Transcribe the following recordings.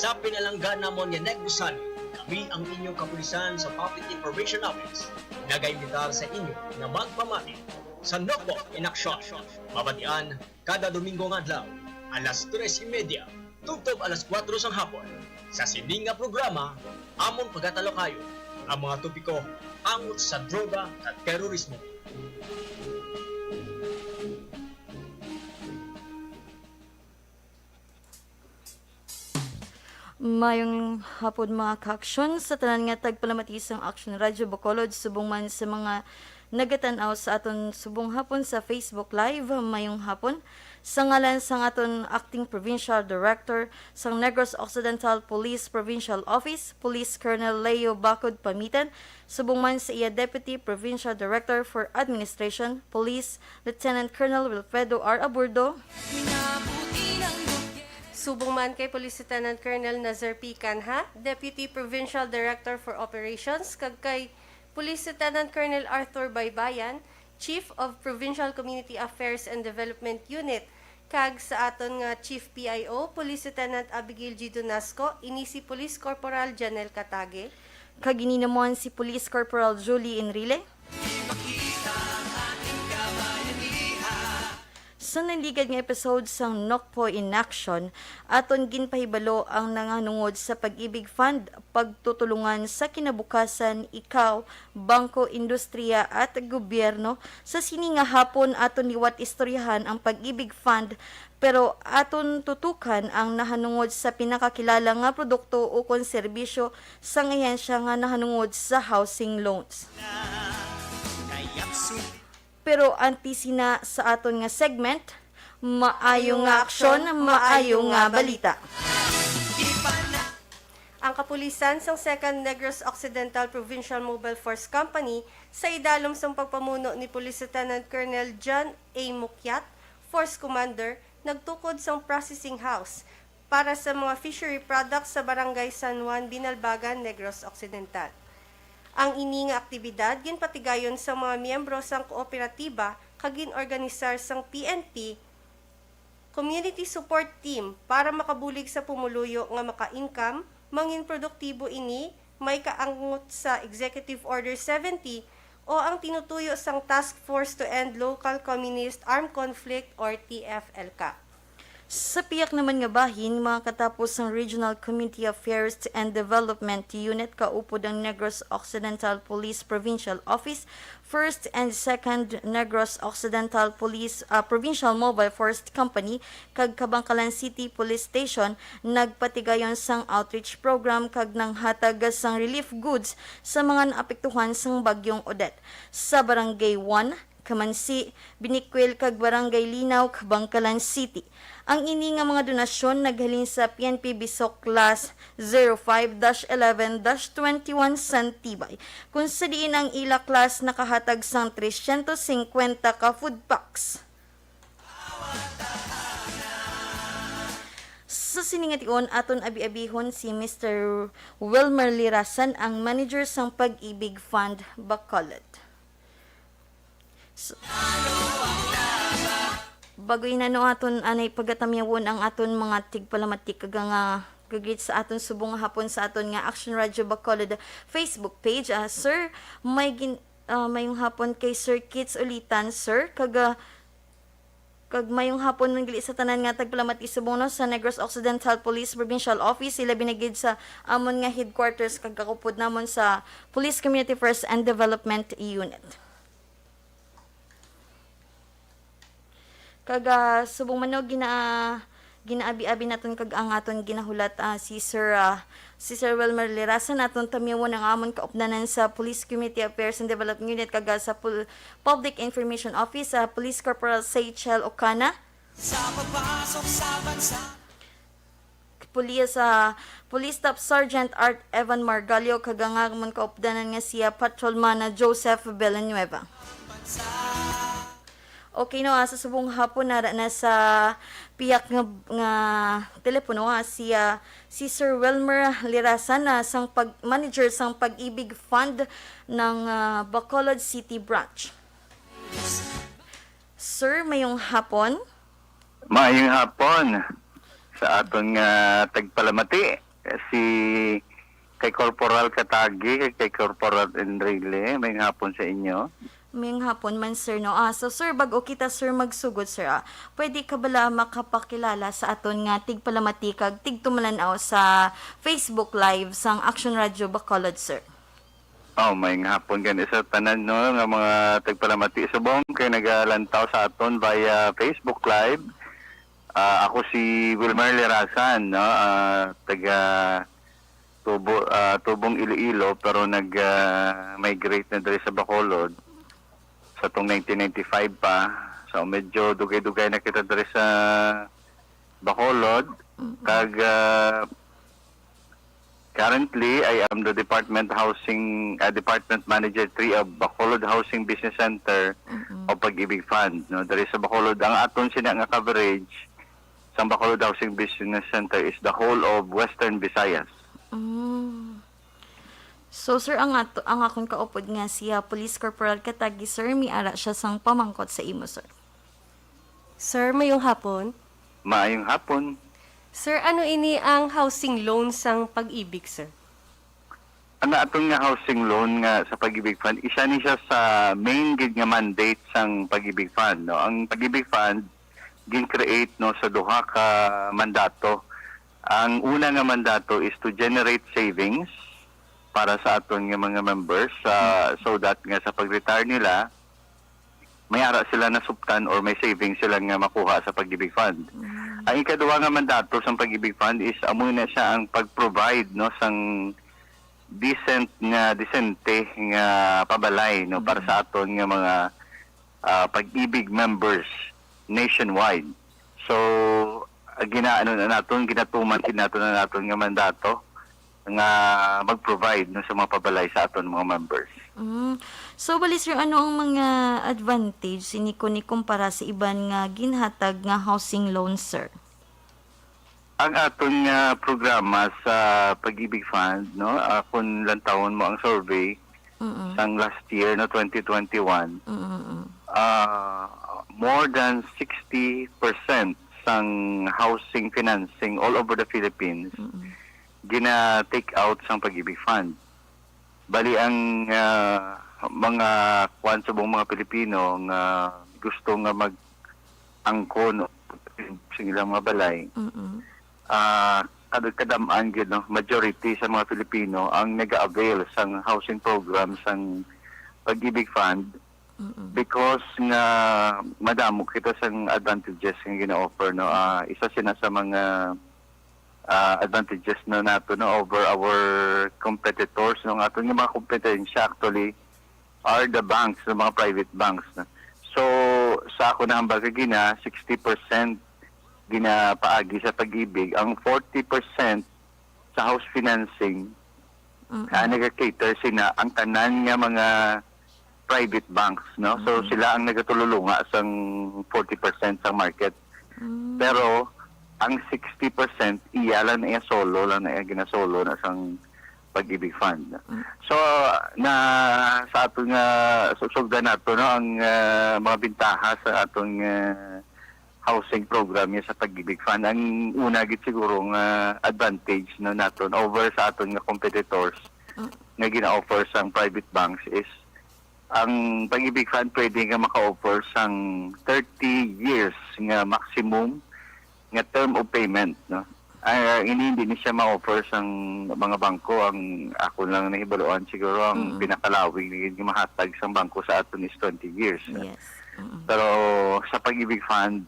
Sa pinalanggan namon nga Negbusan, kami ang inyong kapulisan sa Public Information Office. Nagaimbita sa inyo na magpamati sa Nokbo in Action. Mabatian kada Domingo nga adlaw, alas 3:30, tugtog alas 4 sang hapon. Sa sining nga programa, amon pagkatalo kayo ang mga topiko angot sa droga at terorismo. Mayong hapon mga ka-aksyon sa tanan nga tagpalamatisang Action Radio Bacolod subong man sa mga nagatanaw sa aton subong hapon sa Facebook Live mayong hapon sa ngalan sang aton Acting Provincial Director sang Negros Occidental Police Provincial Office, Police Colonel Leo Bacod Pamitan, subong man sa iya Deputy Provincial Director for Administration, Police Lieutenant Colonel Wilfredo R. Aburdo, subong man kay Police Lieutenant Colonel Nazar P. Canha, Deputy Provincial Director for Operations, kag kay Police Lieutenant Colonel Arthur Baybayan, Chief of Provincial Community Affairs and Development Unit, kag sa aton nga Chief PIO, Police Lieutenant Abigail G. Donasco, ini si Police Corporal Janel Katage, kag gininamon si Police Corporal Julie Enrile. Sa naligad nga episode sang Nokpo in Action, aton ginpahibalo ang nanganungod sa Pag-ibig Fund, pagtutulungan sa kinabukasan ikaw, bangko, industriya at gobyerno. Sa sini nga hapon aton liwat istoryahan ang Pag-ibig Fund, pero aton tutukan ang nahanungod sa pinakakilala nga produkto o konserbisyo sa ahensya nga nahanungod sa housing loans. Pero antisina sa aton nga segment, maayo nga aksyon, maayo nga balita. ang kapulisan sang 2nd Negros Occidental Provincial Mobile Force Company sa idalom sang pagpamuno ni Police Lieutenant Colonel John A. Mukyat, Force Commander, nagtukod sang processing house para sa mga fishery products sa Barangay San Juan, Binalbagan, Negros Occidental. Ang ini nga aktibidad ginpatigayon sa mga miyembro sang kooperatiba kag ginorganisar sang PNP Community Support Team para makabulig sa pumuluyo nga maka-income, mangin produktibo ini may kaangot sa Executive Order 70 o ang tinutuyo sang Task Force to End Local Communist Armed Conflict or TFLCA. Sa piyak naman nga bahin, mga katapos ng Regional Community Affairs and Development Unit, kaupod ang Negros Occidental Police Provincial Office, 1st and 2nd Negros Occidental Police Provincial Mobile Force Company, kag Kabangkalan City Police Station, nagpatigayon sang outreach program kag nang hatag sang relief goods sa mga naapektuhan sang bagyong Odette. Sa Barangay 1, Kamansi, Binikwil kag Barangay Linaw, Kabangkalan City. Ang ini nga mga donasyon naghalin sa PNP Bisok Class 05-11-21 Santibay. Kung sa diin ang ila class nakahatag sang 350 ka food packs. Sa siningation aton abi-abihon si Mr. Wilmer Lirasan, ang manager sang Pag-ibig Fund, Bacolod. Bagoy na no aton anay pagatamyawon ang aton mga tigpalamatik kag nga gagit sa aton subong hapon sa aton nga Action Radio Bacolod Facebook page. Sir, mayong hapon kay Sir Kits Ulitan, sir, kag mayong hapon ng gili sa tanan nga tagpalamati subong no sa Negros Occidental Police Provincial Office. Sila binigid sa amon nga headquarters kag kakupod namon sa Police Community Affairs and Development Unit. Kag subong man ginaabi-abi naton kag ang aton ginahulat si Sir Wilmer Lirasan naton tamyawon ang amon kaupdanan sa Police Community Affairs and Development Unit kag sa Public Information Office sa Police Corporal Seychel Ocana. Sa pagpasok sa bansa. Police Staff Sergeant Art Evan Margalio kag ang amon kaupdanan nga siya Patrolman Joseph Villanueva. Okay no, sa subong hapon na sa piyak nga telepono si Sir Wilmer Lirasan sang manager sang Pag-ibig Fund ng Bacolod City Branch. Sir, mayong hapon. Mayong hapon sa aton nga tagpalamati. si kay Corporal Katagi, kay Corporal Enrile, may hapon sa inyo. Mayang hapon man, sir, no? So, sir, bago kita, sir, magsugod, sir, pwede ka bala makapakilala sa aton nga tigpalamatikag, tigtumulanaw sa Facebook Live sang Action Radio Bacolod, sir? May hapon gani sa tanan no nga mga tagpalamati subong kay nagalantaw sa aton via Facebook Live. Ako si Wilmer Lerasan, no? Taga Tubong Iloilo pero nag-migrate na diri sa Bacolod sa tong 1995 pa. So medyo dugay-dugay na kita diri sa Bacolod. Kag currently I am the Department Manager 3 of Bacolod Housing Business Center o Pag-ibig Fund. No, diri sa Bacolod ang aton sina nga coverage sa Bacolod Housing Business Center is the whole of Western Visayas. So, sir, ang akong kaupod nga siya, Police Corporal Katagi, sir, miara siya sang pamangkot sa imo, sir. Sir, mayong hapon. Maayong hapon. Sir, ano ini ang housing loan sang pag-ibig, sir? Ang atong nga housing loan nga sa Pag-ibig Fund, isa ni siya sa main gid nga mandate sang Pag-ibig Fund. No? Ang Pag-ibig Fund, gin-create no, sa duha ka mandato. Ang una nga mandato is to generate savings para sa aton nga mga members so that nga sa pag-retire nila, may ara sila na suptan or may savings sila nga makuha sa Pag-ibig Fund. Ang ikaduha nga mandato sa Pag-ibig Fund is amo na siya ang pag-provide no sang disente nga pabalay no para sa aton nga mga Pag-ibig members nationwide. So ginatuman naton nga mandato nga mag-provide no sa mga pabalay sa aton mga members. So, bali, sir, ano ang mga advantage ni kumpara sa iban nga ginhatag nga housing loan, sir? Ang aton nga programa sa Pag-ibig Fund, no, kung lantawon mo ang survey sang last year, no, 2021, more than 60% sang housing financing all over the Philippines gina-take out sang Pag-ibig Fund. Bali ang mga subong mga Pilipino nga gusto nga mag-angkon sa ilang mga balay, kadam-an gid no, majority sa mga Pilipino ang nag-avail sang housing program sang Pag-ibig Fund because nga madamo kita sang advantages nga gina-offer no. Isa sina sa mga advantages na nato no over our competitors. No, ang aton nga mga kompetensya actually are the banks, the mga private banks. No. So sa ako na hambal gina 60% ginapaagi sa Pag-ibig, ang 40% sa house financing nag-cater sina ang tanan nga mga private banks, no. So sila ang nagatululunga sang 40% sa market. Pero ang 60% iyalan na solo lang na ginasolo na sang Pag-ibig Fund. So na sa aton nga susugdan nato no ang mga bintaha sa atong housing program niya sa Pag-ibig Fund. Ang una gid siguro nga advantage no naton over sa aton nga competitors nga gina-offer sang private banks is ang Pag-ibig Fund pwede nga maka-offer sang 30 years nga maximum nga term of payment, no. Hindi ni siya ma-offer sang mga bangko. Ang ako lang nahibaluan siguro ang pinakalawig nga mahatag sang bangko sa aton is 20 years. Yes. Pero sa Pag-ibig Fund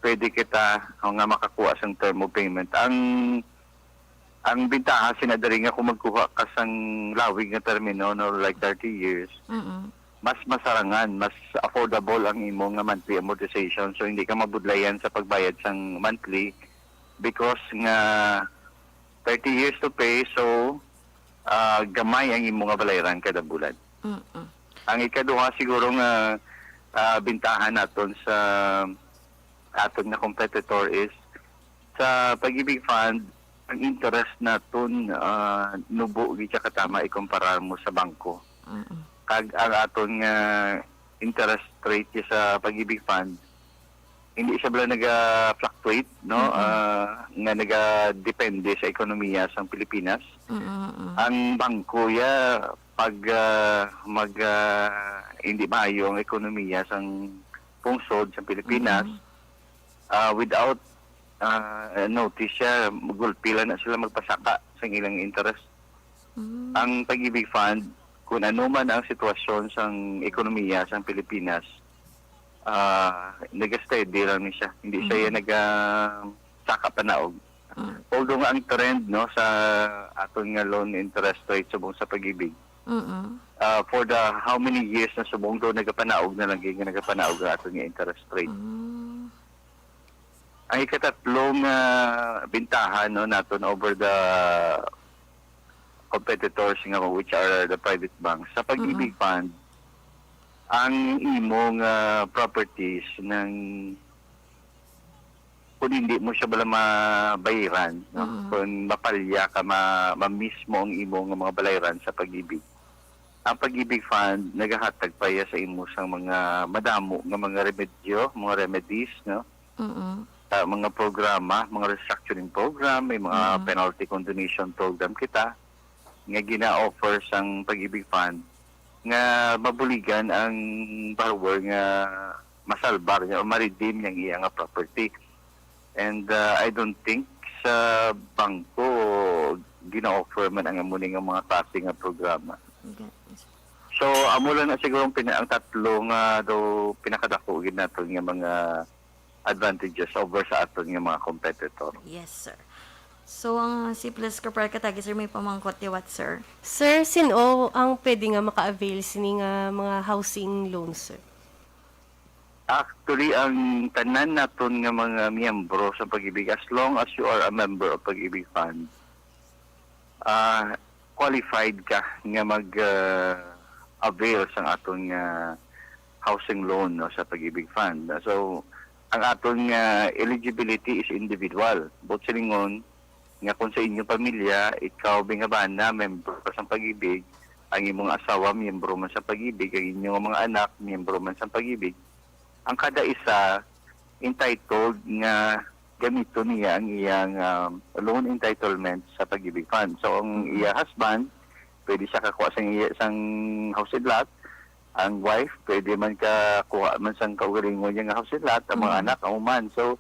pwede kita nga makakuha sang term of payment. Ang bintaha sinadari nga kung magkuha ka sang lawig nga termino no like 30 years. Mas masarangan, mas affordable ang imong nga monthly amortization. So hindi ka mabudlayan sa pagbayad sang monthly because nga 30 years to pay, so gamay ang imong nga balayran kada bulan. Ang ikaduha siguro nga bintahan naton sa aton nga competitor is sa Pag-ibig Fund ang interest naton nubo gid siya katama ikumpara mo sa bangko. Kag ang aton nga interest rate sa Pag-ibig Fund hindi siya bala nag-fluctuate rate no nga nagadepende sa ekonomiya sa Pilipinas. Ang bangko ya pag hindi maayo ang ekonomiya sa pungsod sa Pilipinas without notice siya magulpila na sila magpasaka sa ilang interest. Ang Pag-ibig Fund kung ano man ang sitwasyon sa ekonomiya sa Pilipinas nag-steady lang ni siya. Hindi siya saka panaog. Although nga ang trend no sa aton nga loan interest rate subong sa Pag-ibig. For the how many years na subong do nagapanaog na lang nga nagapanaog ang aton nga interest rate. Ang ikatatlong bintahan no naton over the competitors nga which are the private banks sa Pag-ibig Fund ang imong properties ng kung hindi mo siya bala mabayaran, no? Kung mapalya ka, ma-miss mo ang imong mga balayran sa Pag-ibig. Ang Pag-ibig Fund, nagahatag pa ya sa imo sang mga madamo nga mga remedyo, mga remedies, no? Mga programa, mga restructuring program, may mga penalty condonation program kita nga gina-offer sang Pag-ibig Fund nga mabuligan ang borrower nga masalbar niya o ma-redeem niyang iya nga property. And I don't think sa bangko gina-offer man ang amuni nga mga klase nga programa. So amo lang na siguro ang tatlo nga daw pinakadako gid naton nga mga advantages over sa aton nga mga competitor. Yes, sir. So, ang simplest Corporal Katagi, sir, may pamangkot di what, sir? Sir, sino ang pwede nga maka-avail sini nga mga housing loans, sir? Actually, ang tanan naton nga mga miyembro sa Pag-ibig, as long as you are a member of Pag-ibig Fund, qualified ka nga mag-avail sa aton nga housing loan no, sa Pag-ibig Fund. So, ang aton nga eligibility is individual. Both silingon, nga kung sa inyong pamilya, ikaw bingabana, member ka sa Pag-ibig, ang imong asawa, miyembro man sa Pag-ibig, ang inyong mga anak, miyembro man sa Pag-ibig, ang kada isa entitled nga gamito niya ang iyang loan entitlement sa Pag-ibig Fund. So, ang iya husband, pwede siya kakuha sang house and lot. Ang wife, pwede man kakuha man sang kaugalingon niya nga house and lot. Ang mga anak, ang uman. So,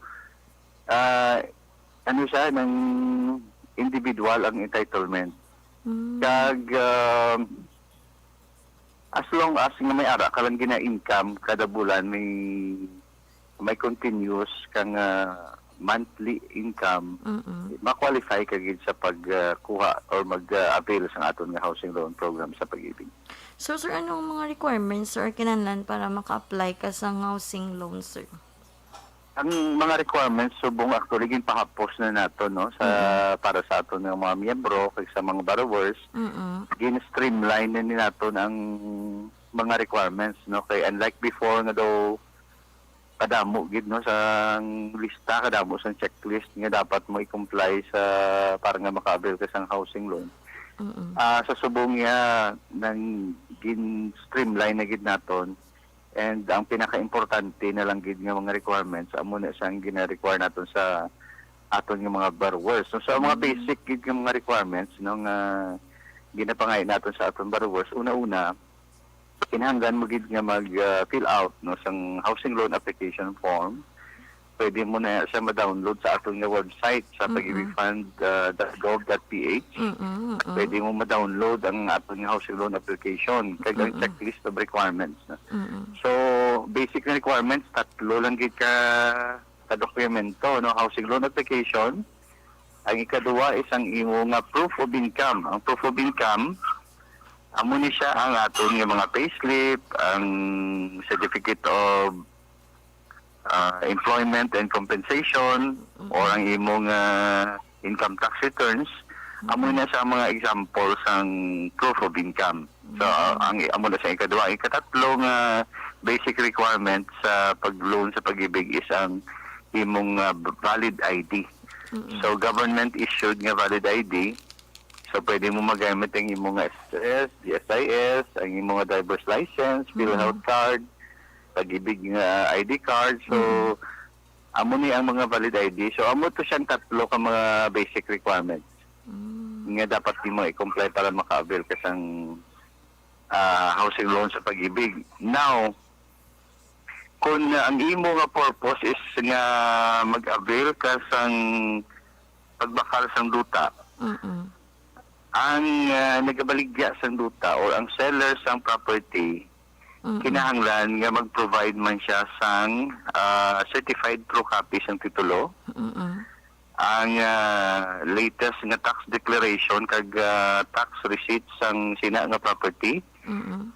ano siya, ng individual ang entitlement. Kag, as long as nga may ara ka lang gina-income kada bulan, may continuous kang monthly income, ma-qualify ka gid sa pagkuha or mag-avail sa aton nga housing loan program sa Pag-ibig. So, sir, anong mga requirements or kinahanglan para maka-apply ka sa housing loan, sir? Ang mga requirements subong actually ginpahapos na nato no sa para sa aton nga mga miyembro kay sa mga borrowers. Gin-streamline na ni nato ang mga requirements no kay unlike before nga daw kadamo gid no sa lista, kadamo sa checklist nga dapat mo i-comply sa para nga maka-avail ka sa housing loan. Sa subong nga nang gin-streamline na gid naton. And ang pinaka-importante na lang gid nga mga requirements amo na sang gina-require naton sa aton nga mga borrowers. So sa mga basic gid nga mga requirements no nga ginapangay naton sa aton borrowers, una-una kinahanglan mo gid nga mag-fill out no sang housing loan application form. Pwede mo na siya ma-download sa aton nga website sa pagibigfund.gov.ph. Pwede mo ma-download ang aton nga housing loan application kag ang checklist of requirements. So, basic na requirements, tatlo lang gid ka dokumento, no? Housing loan application. Ang ikaduwa is ang imo nga proof of income. Ang proof of income, amo ni siya ang aton nga mga payslip, ang certificate of employment and compensation or ang imong income tax returns. Amo na sa mga examples ang proof of income. So ang amo na sa ikaduwa, ikatatlo nga basic requirements sa pag-loan sa Pag-ibig is ang imong valid ID. So government issued nga valid ID. So pwede mo magamit ang imong SSS, SIS, ang imong driver's license, PhilHealth card, Pag-ibig nga ID card. So Amo ni ang mga valid ID. So amo to siyang tatlo ka mga basic requirements. Nga dapat di mo i-comply para maka-avail ka sang housing loan sa Pag-ibig. Now, kung ang imo nga purpose is nga mag-avail ka sang pagbakal sang duta, ang nagabaligya sang duta or ang seller sang property, kinahanglan nga mag-provide man siya sang certified true copy sang titulo, ang latest nga tax declaration kag tax receipt sang sina nga property,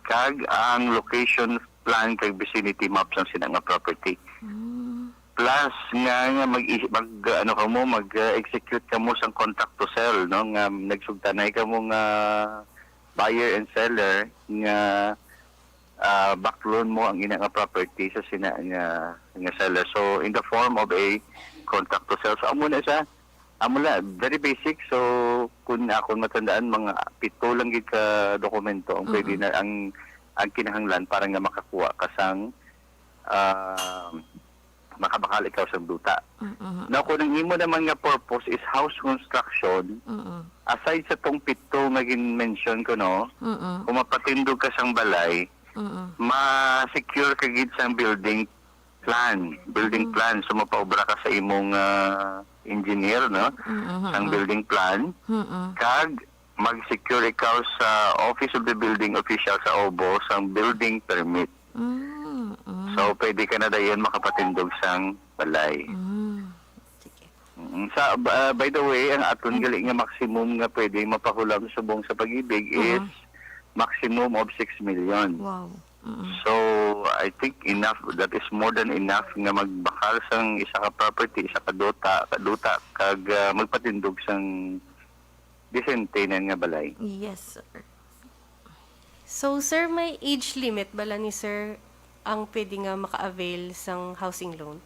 kag ang location plan kag vicinity map sang sina nga property. Plus nga mag-execute ka mo sang contract to sell, no, nga nagsugtanay ka mo nga buyer and seller nga backloan mo ang ina nga property sa sina nga seller. So in the form of a contract to sell. So amo na very basic. So kung ako matandaan, mga 7 lang gid ka dokumento ang pwede na ang kinahanglan para nga makakuha ka sang makabakal ikaw sa duta. Now, kung ang imo naman nga purpose is house construction, aside sa tong 7 nga gin-mention ko, no, kung mapatindog ka sang balay, ma-secure ka gid sang building plan. So, mapaobra ka sa imong engineer, no, sang building plan. Kag, mag-secure ikaw sa Office of the Building Official sa OBO sang building permit. So, pwede ka na dayon makapatindog sang balay. Sige. By the way, ang aton gali nga maximum nga pwede mapahulam subong sa Pag-ibig is maximum of 6 million. Wow. So, I think enough, that is more than enough nga magbakal sang isa ka property, isa ka duta, kag magpatindog sang decente na nga balay. Yes, sir. So, sir, may age limit bala ni sir ang pwede nga maka-avail sang housing loan?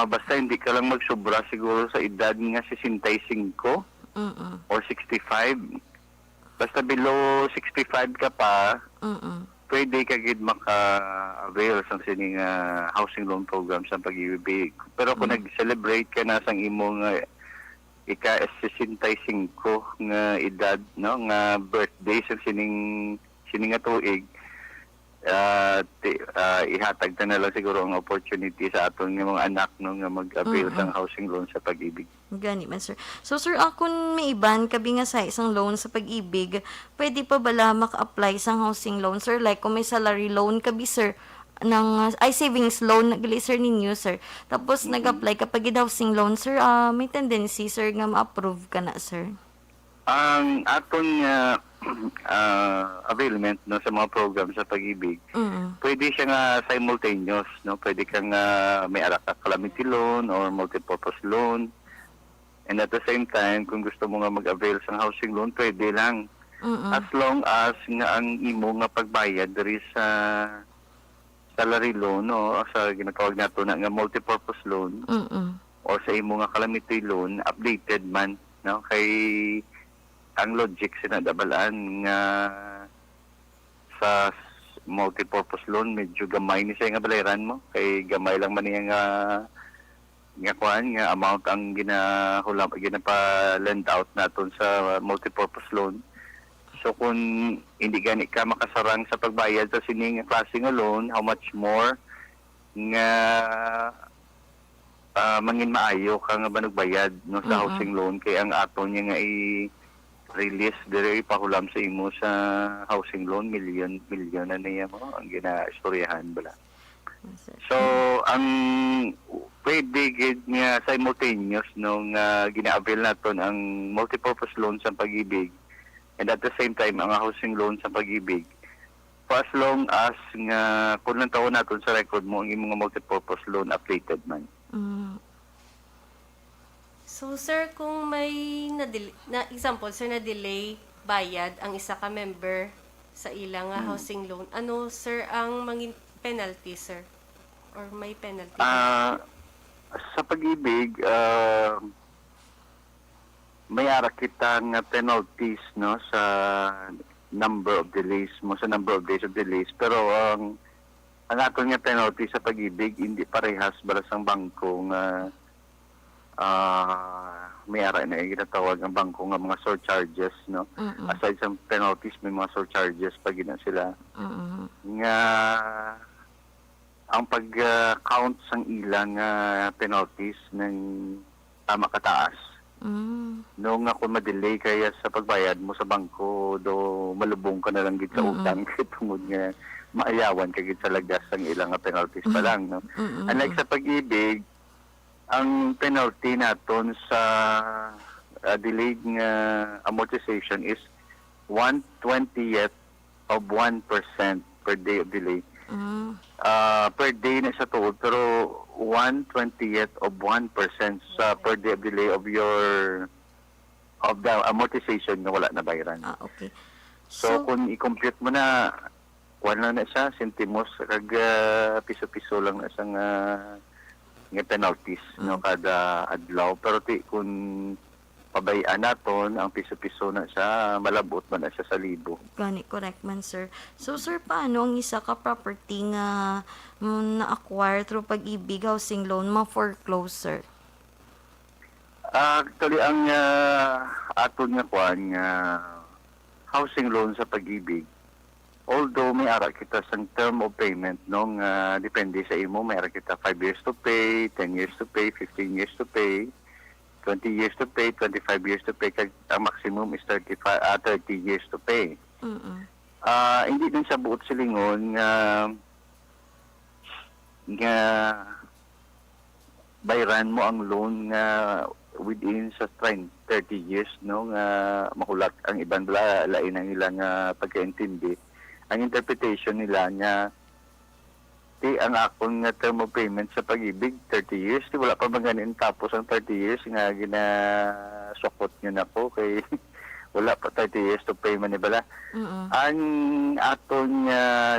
Basta hindi ka lang magsobra siguro sa edad nga 65 or 65. Basta below 65 ka pa, pwede ka gid maka-avail sang sining housing loan program sa Pag-ibig. Pero kung nag-celebrate ka na sang imong ika-65 nga edad, no, nga birthday sa sining nga tuig, ihatag na lang siguro ang opportunity sa aton nga mga anak, no, nga mag-avail sang housing loan sa Pag-ibig. Gani man, sir. So, sir, kung may iban kabi nga sa isang loan sa Pag-ibig, pwede pa bala maka-apply sang housing loan, sir? Like, kung may salary loan kabi, sir, savings loan nagali, sir, ninyo, sir. Tapos, nag-apply kapag housing loan, sir, may tendency, sir, nga ma-approve ka na, sir. Ang aton availment, no, sa mga program sa Pag-ibig, pwede siya nga simultaneous, no, pwede kang may ara ka calamity loan or multipurpose loan, and at the same time kung gusto mo nga mag-avail sa housing loan, pwede lang, as long as nga ang imo nga pagbayad diri sa salary loan, no, sa ginatawag nato na nga multipurpose loan or sa imo nga calamity loan, updated man, no, kay ang logic sinadabalaan nga sa multipurpose loan medyo gamay ni siya nga balayran mo, kay gamay lang man niya nga kuan nga amount ang ginapa-lend out naton sa multipurpose loan. So kung hindi gani ka makasarang sa pagbayad sa sining klase nga loan, how much more nga mangin maayo ka nga ba nagbayad, no, sa housing loan, kay ang aton niya nga release dire ipahulam sa imo sa housing loan, milyon na niya mo ang gina-istoryahan bala. So ang pwede gid nga simultaneous nung gina-avail naton ang multipurpose loan sa Pag-ibig, and at the same time ang housing loan sa Pag-ibig, for as long as nga kung lang taon naton sa record mo ang imong multipurpose loan updated man. So, sir, kung may example, sir, na-delay bayad ang isa ka member sa ilang housing loan, ano, sir, ang mangin penalty, sir? Or may penalty? Sa Pag-ibig, may ara kita nga penalties, no, sa number of delays mo, sa number of days of delays. Pero ang aton nga penalty sa pag-ibig hindi parehas balas ang bangko nga may ara na ginatawag ang bangko nga mga surcharges, no? Aside sa penalties, may mga surcharges pag gina sila. Nga ang pag-count sang ilang penalties ng tama kataas. No nga kung ma-delay kaya sa pagbayad mo sa bangko, do malubong ka na lang gid sa utang tungod nga maayawan ka gid sa lagdas ang ilang penalties pa lang, no? Unlike sa pag-ibig, ang penalty naton sa delayed nga amortization is 1/20th of 1% per day of delay. Per day na sa tuod, pero 1/20th of 1% sa per day of delay of the amortization na wala na bayaran. Okay. So kung i-compute mo na, wala na siya, sentimos, kag piso-piso lang na isang nga penalties no kada adlaw, pero kung pabayaan naton ang piso-piso na siya, malabot man na siya sa libo. Gani, correct man, sir. So, sir, paano ang isa ka property nga na-acquire through pag-ibig housing loan, ma-foreclose, sir? Actually, ang aton nga kuan nga housing loan sa pag-ibig, although may ara kita sa term of payment, no, depende sa imo, may ara kita 5 years to pay, 10 years to pay, 15 years to pay, 20 years to pay, 25 years to pay, kag ang maximum is 30 years to pay. Hindi din sa buot silingon nga bayran mo ang loan nga within sa 30 years, no, nga makulat ang ibang lain ang ilang pagkaintindi. Ang interpretation nila nga ang akong term of payment sa pag-ibig 30 years, wala pa bang ganin tapos ang 30 years nga ginasukot nyo na po kay wala pa 30 years to pay man bala. Ang aton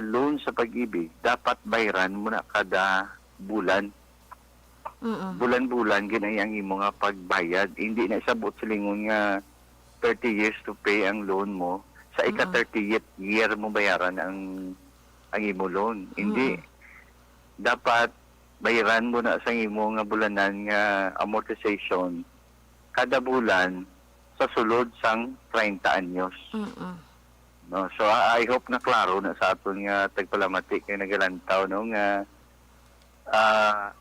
loan sa pag-ibig dapat bayaran mo na kada bulan. Bulan-bulan ginayang imo nga pagbayad, hindi na isabot silingon nga 30 years to pay ang loan mo. Sa ika-30th year mo bayaran ang imo loan. Hindi. Dapat bayaran mo na sa imo nga bulanan nga amortization kada bulan sa sulod sang 30 anyos. No, so I hope na klaro na sa aton nga tagpalamati kay nagalantaw, no, nga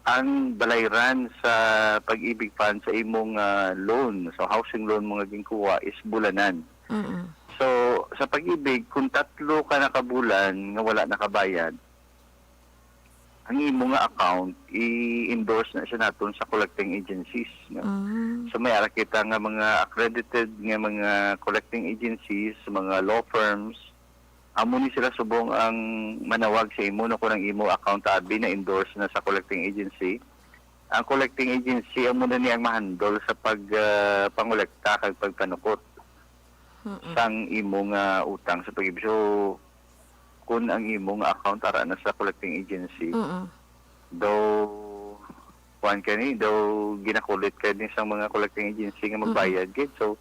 ang balayran sa pag-ibig fund sa imong loan, so housing loan mo nga ginkuha is bulanan. So, sa pag-ibig, kung 3 ka nakabulan nga wala nakabayad, ang imo nga account, i-endorse na siya naton sa collecting agencies. No? So, may ara kita nga mga accredited nga mga collecting agencies, mga law firms, amo ni sila subong ang manawag sa imo no kung ang imo account abi na endorse na sa collecting agency. Ang collecting agency amo na niyang mahandol sa pangolekta kag pagpanukot sang imong utang sa pag-ibig. So, kung ang imong account ara na sa collecting agency, daw ginakulit ka din sa mga collecting agency nga magbayad gid. So,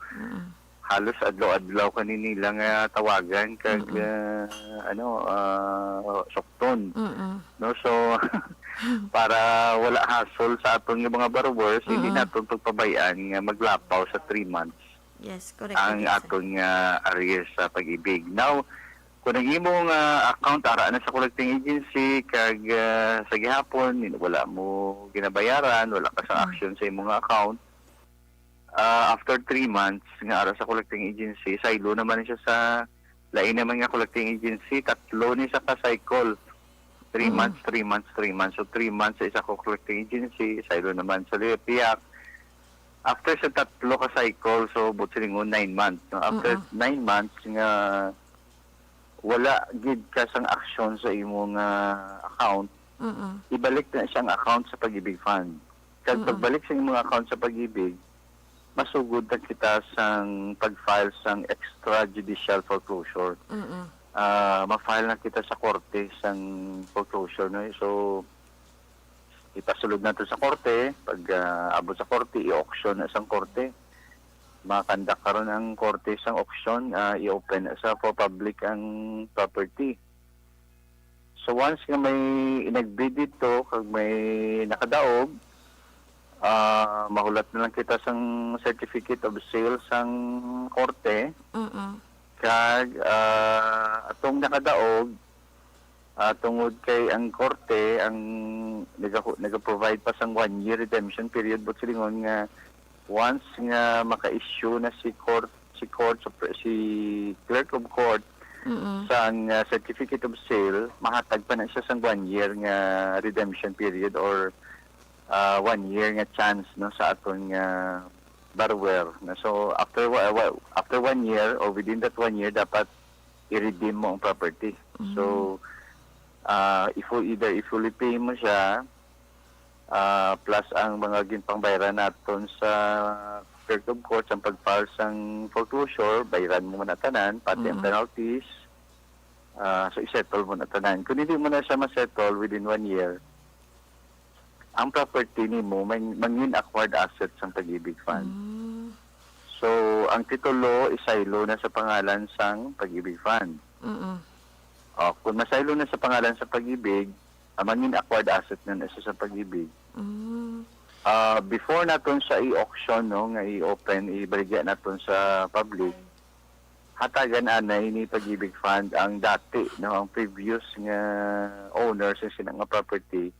halos adlaw-adlaw kanila nga tawagan kag sukton. No, so para wala hassle sa aton nga mga borrowers, hindi naton pagpabayaan nga maglapaw sa 3 months. Yes, correct. Ang aton nga arrears sa pag-ibig. Now, kung ang imong account ara na sa collecting agency kag sa gihapon wala mo ginabayaran, wala ka sa action sa imong account, after 3 months nga ara sa collecting agency, saylo naman siya sa lain naman nga collecting agency, 3 ni sa ka-cycle. 3 months, 3 months, 3 months. So 3 months sa isa ko collecting agency, saylo naman sa PIAC. After sa 3 ka-cycle, so but silingon 9 months. No? After 9 months nga wala gid ka sang action sa imong account, ibalik na siyang account sa pag-ibig fund. Kag pagbalik sa imong account sa pag-ibig, masugod na kita sang pag-file sang extrajudicial foreclosure. Ma-file na kita sa korte sang foreclosure. No? So, ipasulod natin sa korte. Pag abot sa korte, i-auction na sang korte. Makandak karon ang korte sang auction, i-open na sa for public ang property. So once nga may inagbid dito, kag may nakadaog, mahulat na lang kita sang certificate of sale sang korte, kag atong nakadaog, tungod kay ang korte ang naga-provide pa sang 1-year redemption period, but silingon nga once nga maka-issue na si clerk of court sang certificate of sale, mahatag pa na siya sang 1 year nga redemption period or 1 year nga chance no sa aton nga borrower. So after 1 year or within that 1 year dapat i-redeem mo ang property. So if fully pay mo siya plus ang mga ginpangbayaran naton sa clerk of court ang pag-file sang foreclosure, bayaran mo na tanan, pati ang penalties. So i-settle mo na tanan. Kung hindi mo na siya ma-settle within 1 year, ang property ni mo mangin acquired assets ang Pag-ibig Fund. So ang titulo isaylo na sa pangalan sang Pag-ibig Fund. Kung masaylo na sa pangalan sa Pag-ibig, mangin acquired asset na isa sa Pag-ibig. Before naton sa i-auction, no, nga i-open, ibaligya naton sa public, hatagan anay ni Pag-ibig Fund ang dati, no, ang previous nga owners sa sinang nga property,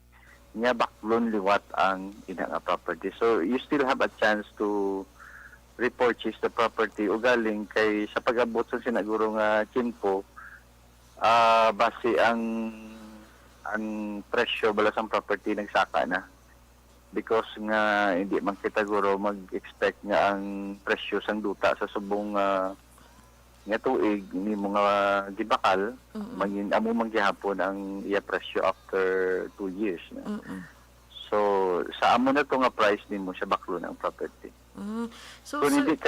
nga baklon liwat ang ina nga property. So you still have a chance to repurchase the property o galing kay sa pag-abot sa sinaguro nga timpo, base ang presyo balas ang property nagsaka na. Because nga hindi man kita guro mag-expect nga ang presyo sang duta sa subong nga tuig ni mga gibakal, mangin amo manggihapon ang iya presyo after 2 years na. So sa amo na to nga price nimo siya baklo na ang property. So Kung sir, hindi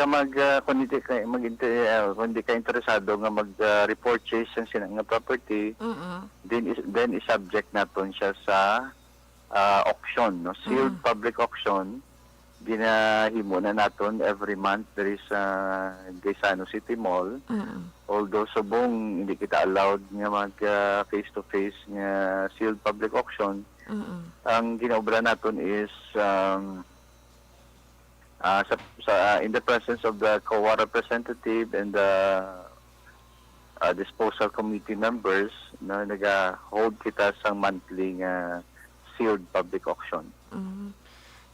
ka interesado nga mag-repurchase ang sinang nga property, then is-subject naton siya sa auction, no? Sealed public auction. Ginahimo na naton every month. There is Gaisano City Mall. Although subong hindi kita allowed nga mag face-to-face nga sealed public auction, ang ginaobra naton is in the presence of the COA representative and the disposal committee members, no, naga-hold kita sa monthly nga sealed public auction.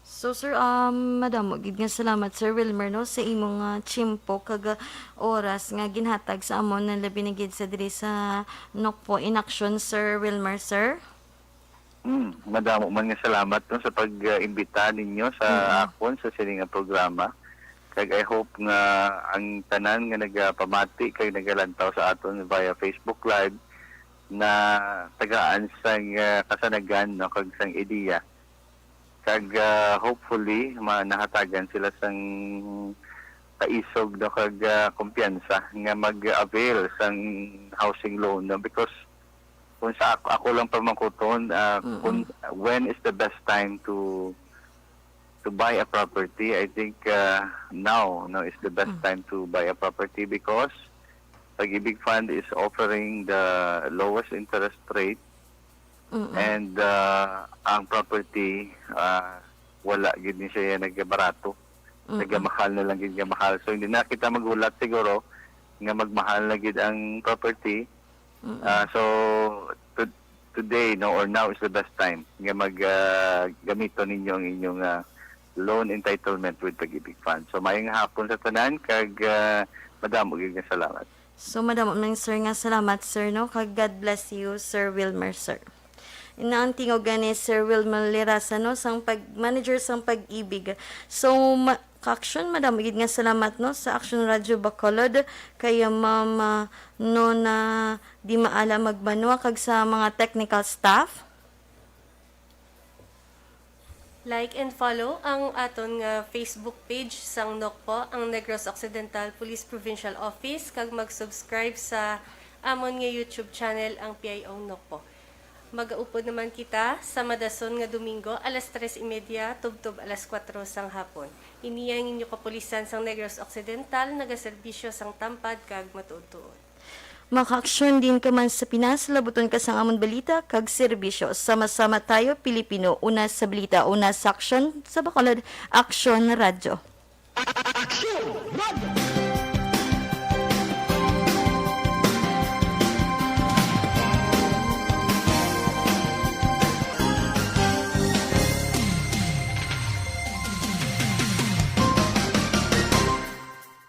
So sir, madam, gid nga salamat Sir Wilmer no sa imong chimpo kag oras nga ginhatag sa amon na labi na gid sa diri sa Nokpo in action, Sir Wilmer, sir. Madamo man nga salamat no, sa pag-imbita ninyo sa akon sa sining nga programa. Kag I hope nga ang tanan nga nagapamati kay nagalantaw sa aton via Facebook Live na tagaan sang kasanagan no kag sang ideya. Kag hopefully manahatagan sila sang kaisog no kag kumpiyansa nga mag-avail sang housing loan no, because kung sa ako lang pamangkuton when is the best time to buy a property. I think now is the best time to buy a property because Pag-ibig Fund is offering the lowest interest rate and ang property wala gid ni siya nagbarato. Nagamahal na lang gid nga mahal. So hindi na kita magulat siguro nga magmahal na gid ang property. So today no or now is the best time nga gamito ninyo ang inyong loan entitlement with Pag-ibig Fund. So maayong hapon sa tanan kag madamo gid nga salamat. So madam sir nga salamat sir no kag God bless you Sir Wilmer, sir. Inaang tingog gani Sir Wilmer Lirasa no sang manager sang Pag-ibig. So ka-action madam gid nga salamat no sa Action Radio Bacolod kay ma'am no na di maala magbanwa kag sa mga technical staff. Like and follow ang aton nga Facebook page sang Nokpo, ang Negros Occidental Police Provincial Office, kag mag-subscribe sa amon nga YouTube channel ang PIO Nokpo. Magaupod naman kita sa madason nga Domingo, alas 3:30, tubtob alas 4 sang hapon. Iniyang inyo kapulisan sang Negros Occidental, nagaserbisyo sang tampad kag matuod-tuod. Makaaksyon din ka man sa Pinas, labuton ka sa amon balita, kag serbisyo. Sama-sama tayo, Pilipino. Una sa balita, una sa aksyon, sa Bacolod, Aksyon Radyo. Aksyon! Radio!